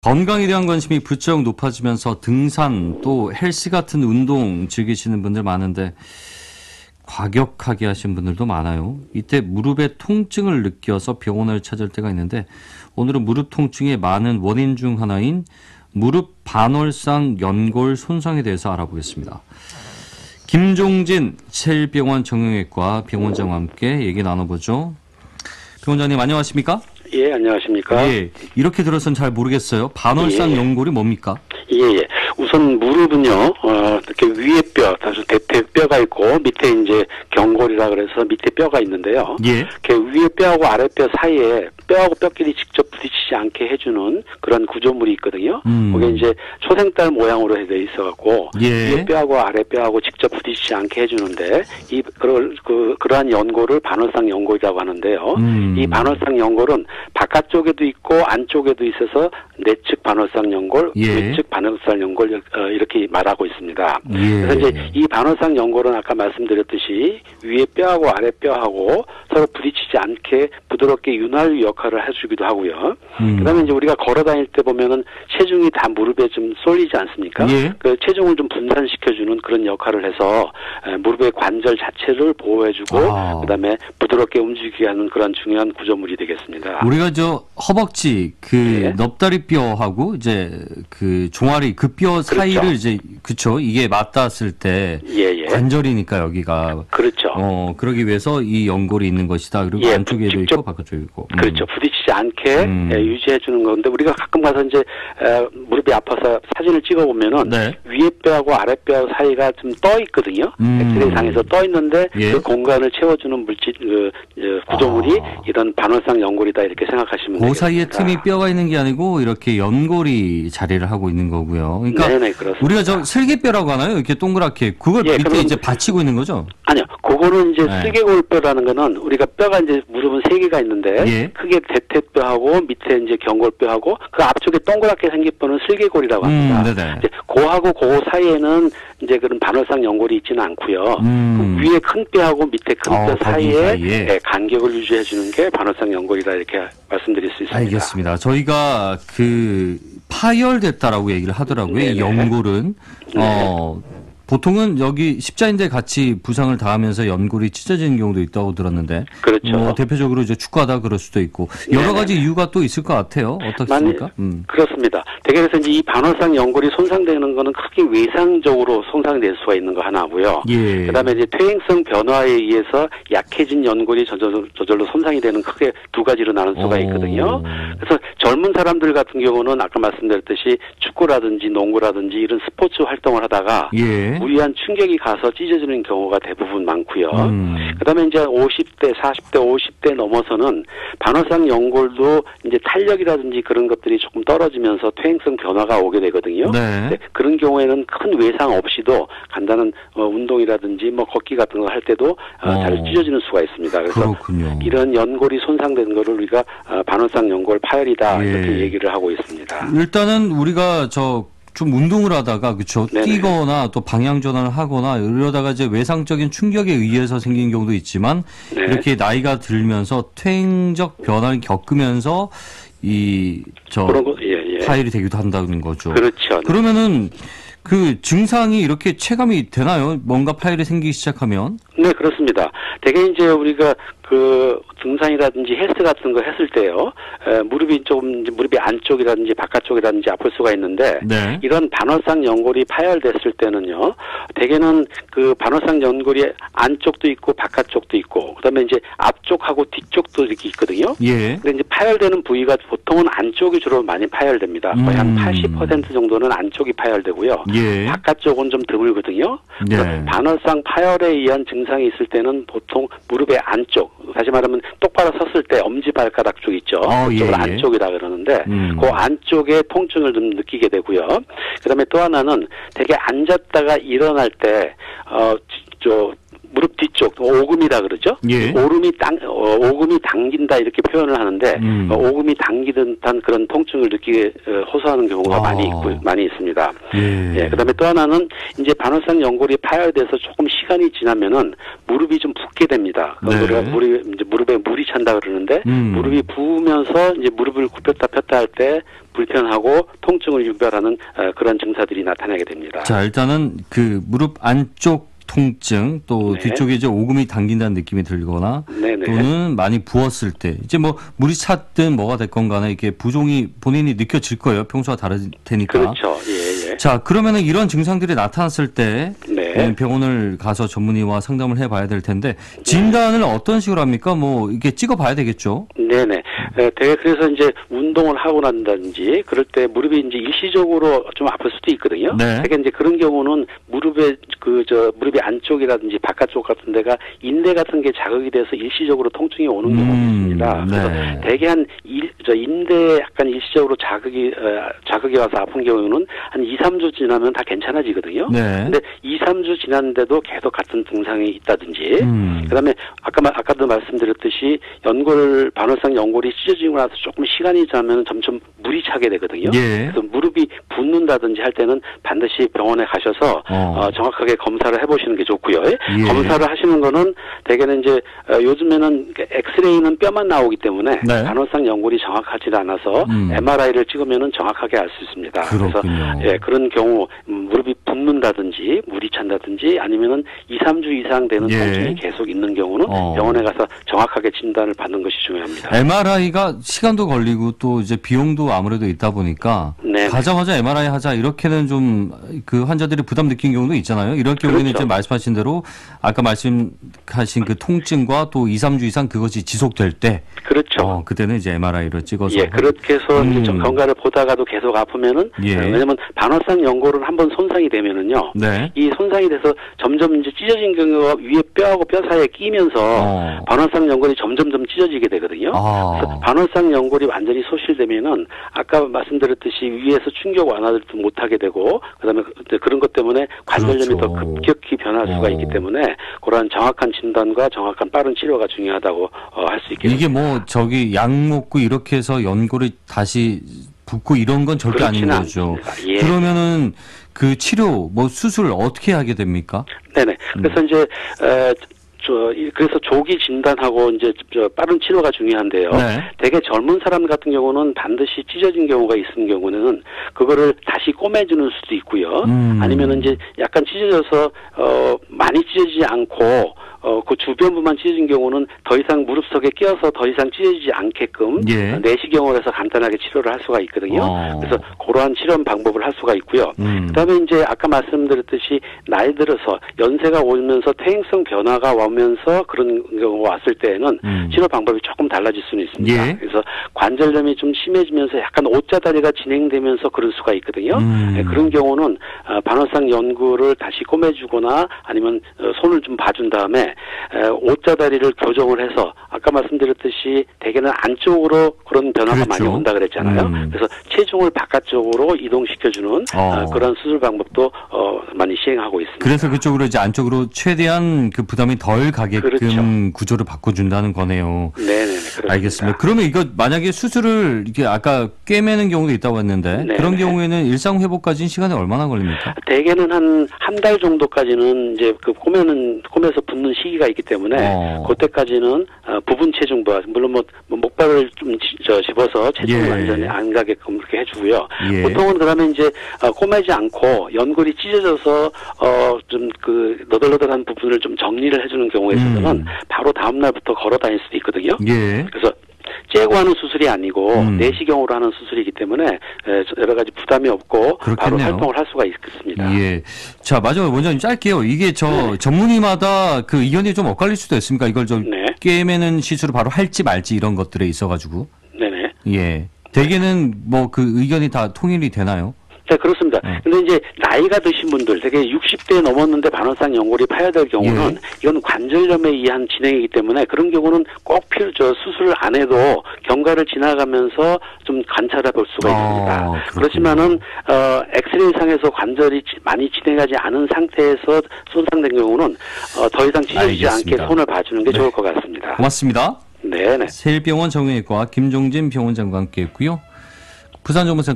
건강에 대한 관심이 부쩍 높아지면서 등산 또 헬스 같은 운동 즐기시는 분들 많은데 과격하게 하신 분들도 많아요. 이때 무릎에 통증을 느껴서 병원을 찾을 때가 있는데 오늘은 무릎 통증의 많은 원인 중 하나인 무릎 반월상 연골 손상에 대해서 알아보겠습니다. 김종진 셀병원 정형외과 병원장과 함께 얘기 나눠보죠. 병원장님 안녕하십니까? 예, 안녕하십니까? 예, 이렇게 들어선 잘 모르겠어요. 반월상 연골이 뭡니까? 예. 우선 무릎은요, 이렇게 위에 뼈, 다시 대퇴뼈가 있고 밑에 이제 경골이라 그래서 밑에 뼈가 있는데요. 예. 이렇게 위에 뼈하고 아래 뼈 사이에 뼈하고 뼈끼리 직접 부딪히지 않게 해주는 그런 구조물이 있거든요. 그게 이제 초생달 모양으로 돼 있어갖고 예. 위에 뼈하고 아래 뼈하고 직접 부딪히지 않게 해주는데 그러한 연골을 반월상 연골이라고 하는데요. 이 반월상 연골은 바깥쪽에도 있고 안쪽에도 있어서 내측 반월상 연골, 예. 외측 반월상 연골 이렇게 말하고 있습니다. 예. 그래서 이제 이 반월상 연골은 아까 말씀드렸듯이 위에 뼈하고 아래 뼈하고 서로 부딪히지 않게 부드럽게 윤활유 역할을 해주기도 하고요. 그다음에 이제 우리가 걸어 다닐 때 보면은 체중이 다 무릎에 좀 쏠리지 않습니까? 예. 그 체중을 좀 분산시켜주는 그런 역할을 해서 무릎의 관절 자체를 보호해주고 그다음에 부드럽게 움직이게 하는 그런 중요한 구조물이 되겠습니다. 우리가 저 허벅지 그 넙다리 뼈하고 이제 그 종아리 그 뼈 사이를 그렇죠. 이제 그쵸 이게 맞닿았을 때 관절이니까 여기가 그렇죠. 그러기 위해서 이 연골이 있는 것이다. 그리고 안쪽에도 있고 바깥쪽에 있고. 그렇죠. 부딪히지 않게 유지해 주는 건데 우리가 가끔 가서 이제 무릎이 아파서 사진을 찍어 보면은 위에 뼈하고 아래 뼈 사이가 좀 떠 있거든요. 엑스레이 상에서 떠 있는데 그 공간을 채워주는 물질 구조물이 이런 반월상 연골이다 이렇게 생각하시면 되겠습니다. 그 사이에 틈이 뼈가 있는 게 아니고 이렇게 연골이 자리를 하고 있는 거고요. 그러니까 네네, 그렇습니다. 우리가 저 슬개뼈라고 하나요? 이렇게 동그랗게 그걸 밑에 이제 받치고 있는 거죠? 아니요. 그거는 이제 슬개골뼈라는 거는 우리가 뼈가 이제 무릎은 세 개가 있는데 크게 대퇴뼈하고 밑에 이제 경골뼈하고 그 앞쪽에 동그랗게 생긴 뼈는 슬개골이라고 합니다. 이제 고하고 고 사이에는 이제 그런 반월상 연골이 있지는 않고요. 그 위에 큰 뼈하고 밑에 큰 뼈 사이에 간격을 유지해 주는 게 반월상 연골이라 이렇게 말씀드릴 수 있습니다. 알겠습니다. 저희가 그 파열됐다라고 얘기를 하더라고요. 이 연골은 보통은 여기 십자인대 같이 부상을 당하면서 연골이 찢어지는 경우도 있다고 들었는데, 그렇죠. 대표적으로 이제 축구하다 그럴 수도 있고 여러 가지 이유가 또 있을 것 같아요. 어떻습니까? 그렇습니다. 대개 그래서 이제 이 반월상 연골이 손상되는 거는 크게 외상적으로 손상될 수가 있는 거 하나고요. 그다음에 이제 퇴행성 변화에 의해서 약해진 연골이 저절로 손상이 되는 크게 두 가지로 나눌 수가 있거든요. 그래서 젊은 사람들 같은 경우는 아까 말씀드렸듯이 축구라든지 농구라든지 이런 스포츠 활동을 하다가 무리한 충격이 가서 찢어지는 경우가 대부분 많고요. 그다음에 이제 50대, 40대, 50대 넘어서는 반월상 연골도 이제 탄력이라든지 그런 것들이 조금 떨어지면서 퇴행성 변화가 오게 되거든요. 그런 경우에는 큰 외상 없이도 간단한 운동이라든지 뭐 걷기 같은 거 할 때도 잘 찢어지는 수가 있습니다. 그래서 이런 연골이 손상되는 거를 우리가 반월상 연골 파열이다 이렇게 얘기를 하고 있습니다. 일단은 우리가 좀 운동을 하다가 뛰거나 또 방향 전환을 하거나 이러다가 이제 외상적인 충격에 의해서 생긴 경우도 있지만 이렇게 나이가 들면서 퇴행적 변화를 겪으면서 파열이 되기도 한다는 거죠. 그렇죠. 그러면은 그 증상이 이렇게 체감이 되나요? 뭔가 파열이 생기기 시작하면? 네, 그렇습니다. 대개 이제 우리가 그 등산이라든지 헬스 같은 거 했을 때요, 무릎이 안쪽이라든지 바깥쪽이라든지 아플 수가 있는데, 이런 반월상 연골이 파열됐을 때는요, 대개는 그 반월상 연골이 안쪽도 있고 바깥쪽도 있고, 그다음에 이제 앞쪽하고 뒤쪽도 이렇게 있거든요. 근데 이제 파열되는 부위가 보통은 안쪽이 주로 많이 파열됩니다. 거의 한 80% 정도는 안쪽이 파열되고요. 바깥쪽은 좀 드물거든요. 반월상 파열에 의한 증상이 있을 때는 보통 무릎의 안쪽, 다시 말하면 똑바로 섰을 때 엄지발가락 쪽 있죠. 그쪽을 안쪽이라 그러는데 그 안쪽에 통증을 좀 느끼게 되고요. 그다음에 또 하나는 되게 앉았다가 일어날 때 무릎 뒤쪽 오금이다 그러죠. 예. 오금이 당긴다 이렇게 표현을 하는데 오금이 당기는 듯한 그런 통증을 느끼게 호소하는 경우가 많이 있습니다. 예. 그다음에 또 하나는 이제 반월상 연골이 파열돼서 조금 시간이 지나면은 무릎이 좀 붓게 됩니다. 우리가 무릎에 물이 찬다 그러는데 무릎이 부으면서 이제 무릎을 굽혔다 폈다 할 때 불편하고 통증을 유발하는 그런 증사들이 나타나게 됩니다. 자, 일단은 그 무릎 안쪽 통증 또 뒤쪽에 이제 오금이 당긴다는 느낌이 들거나 또는 많이 부었을 때 이제 뭐 물이 찼든 뭐가 됐건 간에 이게 부종이 본인이 느껴질 거예요. 평소와 다를 테니까. 그렇죠. 예. 자, 그러면은 이런 증상들이 나타났을 때 병원을 가서 전문의와 상담을 해봐야 될 텐데 진단을 어떤 식으로 합니까? 뭐 이게 찍어봐야 되겠죠. 네네. 되게 그래서 이제 운동을 하고 난다든지 그럴 때 무릎이 이제 일시적으로 좀 아플 수도 있거든요. 되게 이제 그런 경우는 무릎의 무릎이 안쪽이라든지 바깥쪽 같은 데가 인대 같은 게 자극이 돼서 일시적으로 통증이 오는 경우가 있습니다. 그래서 대개 인대에 약간 일시적으로 자극이 와서 아픈 경우는 한 2, 3주 지나면 다 괜찮아지거든요. 근데 2, 3주 지났는데도 계속 같은 증상이 있다든지 그다음에 아까도 말씀드렸듯이 반월상 연골이 찢어지고 나서 조금 시간이 지나면 점점 물이 차게 되거든요. 그래서 무릎이 붓는다든지 할 때는 반드시 병원에 가셔서 정확하게 검사를 해보시는 게 좋고요. 검사를 하시는 거는 대개는 이제 요즘에는 엑스레이는 뼈만 나오기 때문에 반월상 연골이 정확하지 않아서 MRI를 찍으면은 정확하게 알 수 있습니다. 그렇군요. 그래서 그런 경우 무릎이 붓는다든지 물이 찬다든지 아니면은 2, 3주 이상 되는 통증이 계속 있는 경우는 병원에 가서 정확하게 진단을 받는 것이 중요합니다. MRI가 시간도 걸리고 또 이제 비용도 아무래도 있다 보니까 가자마자 MRI 하자 이렇게는 좀 그 환자들이 부담 느낀 경우도 있잖아요. 이럴 경우에는 이제 말씀하신 대로 아까 말씀하신 그 통증과 또 2, 3주 이상 그것이 지속될 때 그때는 이제 MRI를 찍어서 그렇게 해서 이제 건강을 보다가도 계속 아프면은 왜냐면 반월상 연골은 한번 손상이 되면은요. 이 손상이 돼서 점점 이제 찢어진 경우가 위에 뼈하고 뼈 사이에 끼면서 반월상 연골이 점점점 찢어지게 되거든요. 그래서 반월상 연골이 완전히 소실되면은 아까 말씀드렸듯이 위에서 충격 완화를 못하게 되고 그다음에 그런 것 때문에 관절염이 더 급격히 변할 수가 있기 때문에 그러한 정확한 진단과 정확한 빠른 치료가 중요하다고 할 수 있겠습니다. 이게 뭐 약 먹고 이렇게 해서 연골이 다시 붓고 이런 건 절대 아닌 거죠. 그러면은 그 치료 수술을 어떻게 하게 됩니까? 그래서 이제 그래서 조기 진단하고 이제 빠른 치료가 중요한데요. 되게 젊은 사람 같은 경우는 반드시 찢어진 경우가 있는 경우는 그거를 다시 꼬매주는 수도 있고요. 아니면은 이제 약간 찢어져서 많이 찢어지지 않고 그 주변부만 찢어진 경우는 더 이상 무릎속에 끼어서 더 이상 찢어지지 않게끔 내시경을 해서 간단하게 치료를 할 수가 있거든요. 그래서 그러한 치료 방법을 할 수가 있고요. 그다음에 이제 아까 말씀드렸듯이 나이 들어서 연세가 오면서 퇴행성 변화가 오면서 그런 경우가 왔을 때에는 치료 방법이 조금 달라질 수는 있습니다. 그래서 관절염이 좀 심해지면서 약간 옷자다리가 진행되면서 그럴 수가 있거든요. 그런 경우는 반월상 연골을 다시 꼬매주거나 아니면 손을 좀 봐준 다음에 옷자다리를 교정을 해서 아까 말씀드렸듯이 대개는 안쪽으로 그런 변화가 많이 온다 그랬잖아요. 그래서 체중을 바깥쪽으로 이동시켜주는 그런 수술 방법도 많이 시행하고 있습니다. 그래서 그쪽으로 이제 안쪽으로 최대한 그 부담이 덜 가게끔 구조를 바꿔준다는 거네요. 그렇습니다. 알겠습니다. 그러면 이거 만약에 수술을 이게 아까 꿰매는 경우도 있다고 했는데 그런 경우에는 일상 회복까지는 시간이 얼마나 걸립니까? 대개는 한 달 정도까지는 이제 그 꼬매서 붓는 시기가 있기 때문에 그때까지는 부분 체중과 물론 목발을 좀 집어서 체중을 완전히 안 가게끔 그렇게 해주고요. 보통은 그러면 이제 꼬매지 않고 연골이 찢어져서 좀 그 너덜너덜한 부분을 좀 정리를 해주는 경우에 있어서는 바로 다음 날부터 걸어 다닐 수도 있거든요. 그래서 째고 하는 수술이 아니고 내시경으로 하는 수술이기 때문에 여러 가지 부담이 없고 바로 활동을 할 수가 있겠습니다. 자, 마지막으로 원장님 짧게요. 이게 전문의마다 그 의견이 좀 엇갈릴 수도 있습니까? 이걸 꿰매는 시술을 바로 할지 말지 이런 것들에 있어가지고. 대개는 그 의견이 다 통일이 되나요? 네, 그렇습니다. 근데 이제 나이가 드신 분들, 되게 60대 넘었는데 반월상 연골이 파열될 경우는 이건 관절염에 의한 진행이기 때문에 그런 경우는 꼭 수술을 안 해도 경과를 지나가면서 좀 관찰해 볼 수가 있습니다. 그렇지만은 엑스레이 상에서 관절이 많이 진행하지 않은 상태에서 손상된 경우는 더 이상 찢어지지 않게 손을 봐주는 게 좋을 것 같습니다. 고맙습니다. 네네. 세일병원 정형외과 김종진 병원장과 함께했고요. 부산정보센터